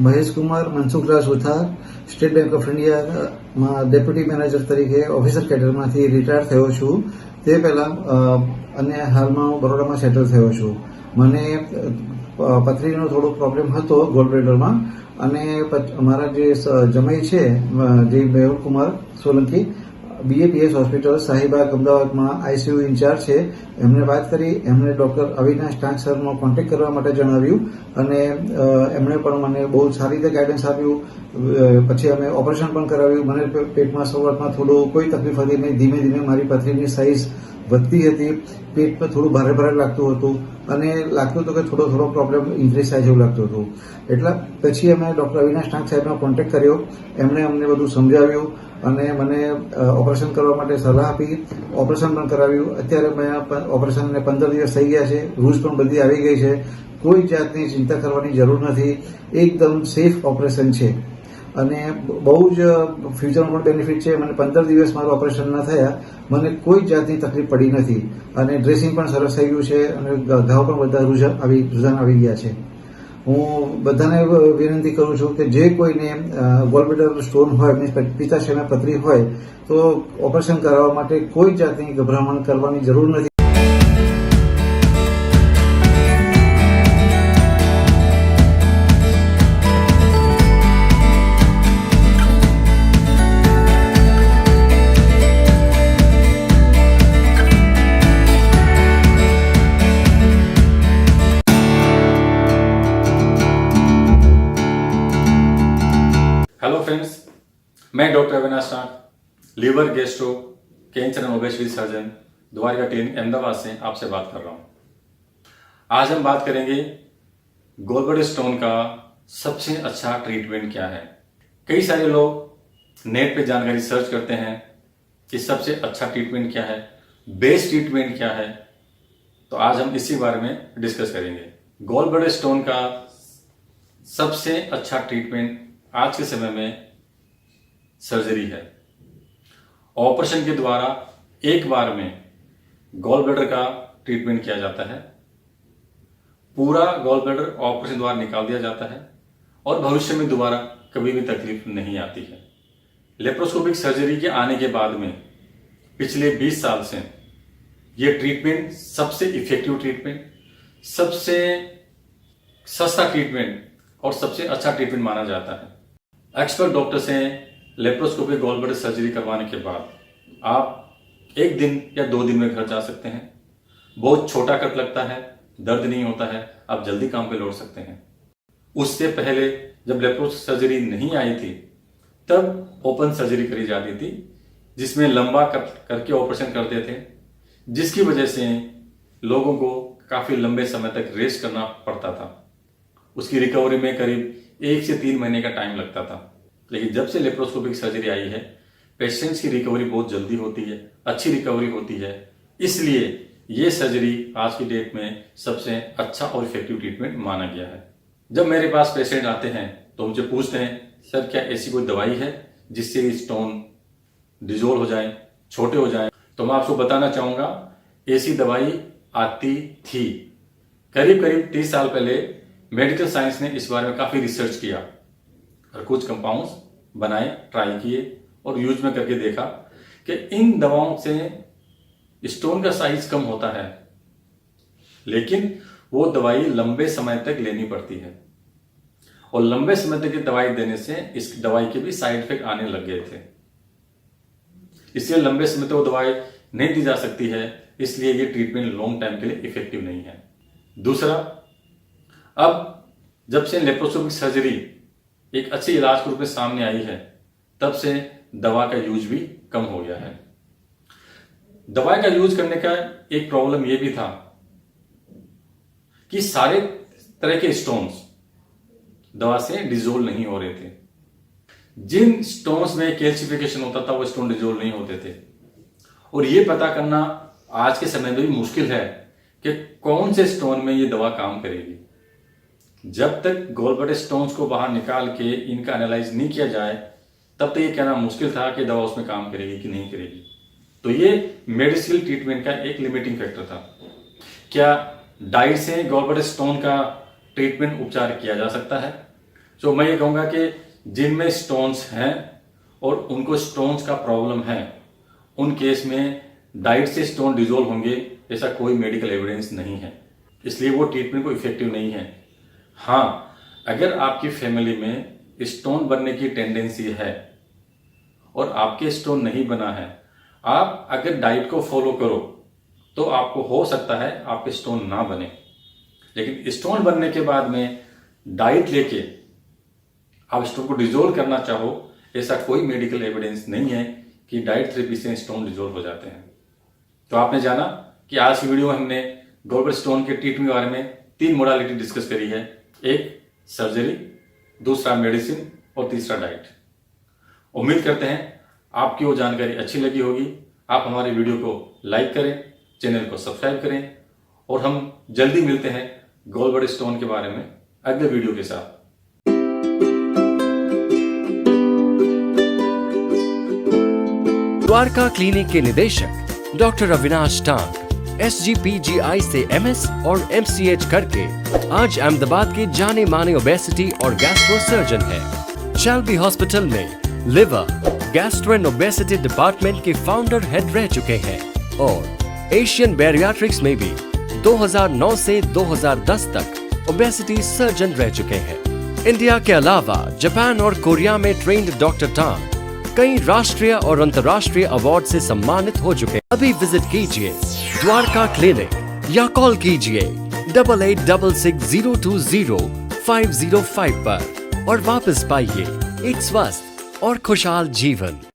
Mahesh Kumar Mansukhraj Suthar state bank of ઇન્ડિયામાં deputy manager તરીકે officer કેડરમાંથી રિટાયર થયો છું. તે પહેલા અને હાલમાં હું બરોડામાં સેટલ થયો છું. મને પથરીનો થોડો પ્રોબ્લેમ હતો ગોલ્ડ અને મારા જે જમાઈ છે જે મેહુલ કુમાર સોલંકી BAPS હોસ્પિટલ શાહીબાગ અમદાવાદમાં ICU ઇન્ચાર્જ છે. એમને વાત કરી, એમણે ડોક્ટર અવિનાશ ટાંક સરનો કોન્ટેક્ટ કરવા માટે જણાવ્યું અને એમણે પણ મને બહુ સારી રીતે ગાઈડન્સ આપ્યું. પછી અમે ઓપરેશન પણ કરાવ્યું. મને પેટમાં શરૂઆતમાં થોડું કોઈ તકલીફ હતી નહીં. ધીમે ધીમે મારી પથરીની સાઇઝ વધતી હતી. પેટ પર થોડું ભારે ભારે લાગતું હતું અને લાગતું હતું કે થોડો પ્રોબ્લેમ ઇન્ક્રીઝ થાય જેવું લાગતું હતું. એટલે પછી અમે ડોક્ટર અવિનાશ ટાંક સાહેબનો કોન્ટેક્ટ કર્યો. એમણે અમને બધું સમજાવ્યું અને મને ઓપરેશન કરવા માટે સલાહ આપી. ઓપરેશન પણ કરાવ્યું. અત્યારે મેં ઓપરેશનને 15 દિવસ થઈ ગયા છે. રૂલ્સ પણ બધી આવી ગઈ છે. કોઈ જાતની ચિંતા કરવાની જરૂર નથી. એકદમ સેફ ઓપરેશન છે અને બહુ જ ફ્યુચરમાં પણ બેનિફિટ છે. મને 15 દિવસ મારું ઓપરેશન ન થયા, મને કોઈ જાતની તકલીફ પડી નથી અને ડ્રેસિંગ પણ સરસ થઈ ગયું છે અને ઘાવ પણ બધા રૂઝાન આવી ગયા છે. હું બધાને વિનંતી કરું છું કે જે કોઈને ગોલ્ડબ્લેડર સ્ટોન હોય, પિત્તાશયમાં પથરી હોય તો ઓપરેશન કરાવવા માટે કોઈ જાતની ગભરામણ કરવાની જરૂર નથી. हेलो फ्रेंड्स, मैं doctor Avinash Tank, liver gastro cancer and obesity surgeon, Dwarka clinic Ahmedabad से आपसे बात कर रहा हूं. आज हम बात करेंगे गॉलब्लैडर स्टोन का सबसे अच्छा ट्रीटमेंट क्या है. कई सारे लोग नेट पे जानकारी सर्च करते हैं कि सबसे अच्छा ट्रीटमेंट क्या है, बेस्ट ट्रीटमेंट क्या है. तो आज हम इसी बारे में डिस्कस करेंगे. गॉलब्लैडर स्टोन का सबसे अच्छा ट्रीटमेंट आज के समय में सर्जरी है. ऑपरेशन के द्वारा एक बार में गॉल ब्लैडर का ट्रीटमेंट किया जाता है. पूरा गॉल ब्लैडर ऑपरेशन द्वारा निकाल दिया जाता है और भविष्य में दोबारा कभी भी तकलीफ नहीं आती है. लेप्रोस्कोपिक सर्जरी के आने के बाद में पिछले 20 साल से ये ट्रीटमेंट सबसे इफेक्टिव ट्रीटमेंट, सबसे सस्ता ट्रीटमेंट और सबसे अच्छा ट्रीटमेंट माना जाता है. एक्सपर्ट डॉक्टर से लेप्रोस्कोपिक गॉल ब्लैडर सर्जरी करवाने के बाद आप 1 दिन या 2 दिन में घर जा सकते हैं. बहुत छोटा कट लगता है, दर्द नहीं होता है, आप जल्दी काम पे लौट सकते हैं. उससे पहले जब लेप्रोस्कोपिक सर्जरी नहीं आई थी तब ओपन सर्जरी करी जाती थी, जिसमें लंबा कट करके ऑपरेशन करते थे, जिसकी वजह से लोगों को काफी लंबे समय तक रेस्ट करना पड़ता था. उसकी रिकवरी में करीब 1 से 3 महीने का टाइम लगता था. लेकिन जब से लेप्रोस्कोपिक सर्जरी आई है, पेशेंट्स की रिकवरी बहुत जल्दी होती है, अच्छी रिकवरी होती है. इसलिए ये सर्जरी आज की डेट में सबसे अच्छा और इफेक्टिव ट्रीटमेंट माना गया है. जब मेरे पास पेशेंट आते हैं तो मुझे पूछते हैं, सर क्या ऐसी कोई दवाई है जिससे स्टोन डिजोल्व हो जाए, छोटे हो जाए. तो मैं आपको बताना चाहूंगा, ऐसी दवाई आती थी. करीब 30 साल पहले मेडिकल साइंस ने इस बारे में काफी रिसर्च किया और कुछ कंपाउंड्स बनाए, ट्राई किए और यूज में करके देखा कि इन दवाओं से स्टोन का साइज कम होता है, लेकिन वो दवाई लंबे समय तक लेनी पड़ती है और लंबे समय तक ये दवाई देने से इस दवाई के भी साइड इफेक्ट आने लग गए थे. इसलिए लंबे समय तक वो दवाई नहीं दी जा सकती है. इसलिए ये ट्रीटमेंट लॉन्ग टाइम के लिए इफेक्टिव नहीं है. दूसरा, अब जब से लेप्रोस्कोपिक सर्जरी एक अच्छे इलाज के रूप में सामने आई है, तब से दवा का यूज भी कम हो गया है. दवा का यूज करने का एक प्रॉब्लम यह भी था कि सारे तरह के स्टोन्स दवा से डिजोल्व नहीं हो रहे थे. जिन स्टोन्स में कैल्सिफिकेशन होता था वो स्टोन डिजोल्व नहीं होते थे. और ये पता करना आज के समय में भी मुश्किल है कि कौन से स्टोन में ये दवा काम करेगी. जब तक गॉल ब्लैडर स्टोन्स को बाहर निकाल के इनका एनालाइज नहीं किया जाए, तब तक ये कहना मुश्किल था कि दवा उसमें काम करेगी कि नहीं करेगी. तो ये मेडिसिनल ट्रीटमेंट का एक लिमिटिंग फैक्टर था. क्या डाइट से गॉल ब्लैडर स्टोन का ट्रीटमेंट उपचार किया जा सकता है? तो मैं ये कहूँगा कि जिनमें स्टोन्स हैं और उनको स्टोन्स का प्रॉब्लम है, उन केस में डाइट से स्टोन डिजोल्व होंगे ऐसा कोई मेडिकल एविडेंस नहीं है, इसलिए वो ट्रीटमेंट को इफेक्टिव नहीं है। हाँ, अगर आपकी फैमिली में स्टोन बनने की टेंडेंसी है और आपके स्टोन नहीं बना है, आप अगर डाइट को फॉलो करो तो आपको हो सकता है आपके स्टोन ना बने। लेकिन स्टोन बनने के बाद में डाइट लेके आप स्टोन को डिजोल्व करना चाहो, ऐसा कोई मेडिकल एविडेंस नहीं है कि डाइट थेरेपी से स्टोन डिजोल्व हो जाते हैं। तो आपने जाना कि आज की वीडियो में हमने गॉलब्लैडर स्टोन के ट्रीटमेंट के बारे में 3 मोडालिटी डिस्कस करी है। एक सर्जरी, दूसरा मेडिसिन और तीसरा डाइट। उम्मीद करते हैं आपकी वो जानकारी अच्छी लगी होगी। आप हमारे वीडियो को लाइक करें, चैनल को सब्सक्राइब करें और हम जल्दी मिलते हैं गॉलब्लैडर स्टोन के बारे में अगले वीडियो के साथ। द्वारका क्लिनिक के निदेशक डॉक्टर अविनाश टांग SGPGI से MS और MCH करके आज अहमदाबाद के जाने माने ओबेसिटी और गैस्ट्रो सर्जन है। शेल्बी हॉस्पिटल में liver, gastro and obesity department के फाउंडर हेड रह चुके हैं और एशियन बैरियाट्रिक्स में भी 2009 से 2010 तक ओबेसिटी सर्जन रह चुके हैं। इंडिया के अलावा जापान और कोरिया में ट्रेन्ड डॉक्टर टांग कई राष्ट्रीय और अंतर्राष्ट्रीय अवार्ड से सम्मानित हो चुके हैं। अभी विजिट कीजिए द्वारका क्लिनिक या कॉल कीजिए 8866020505 पर और वापस पाइए एक स्वस्थ और खुशहाल जीवन।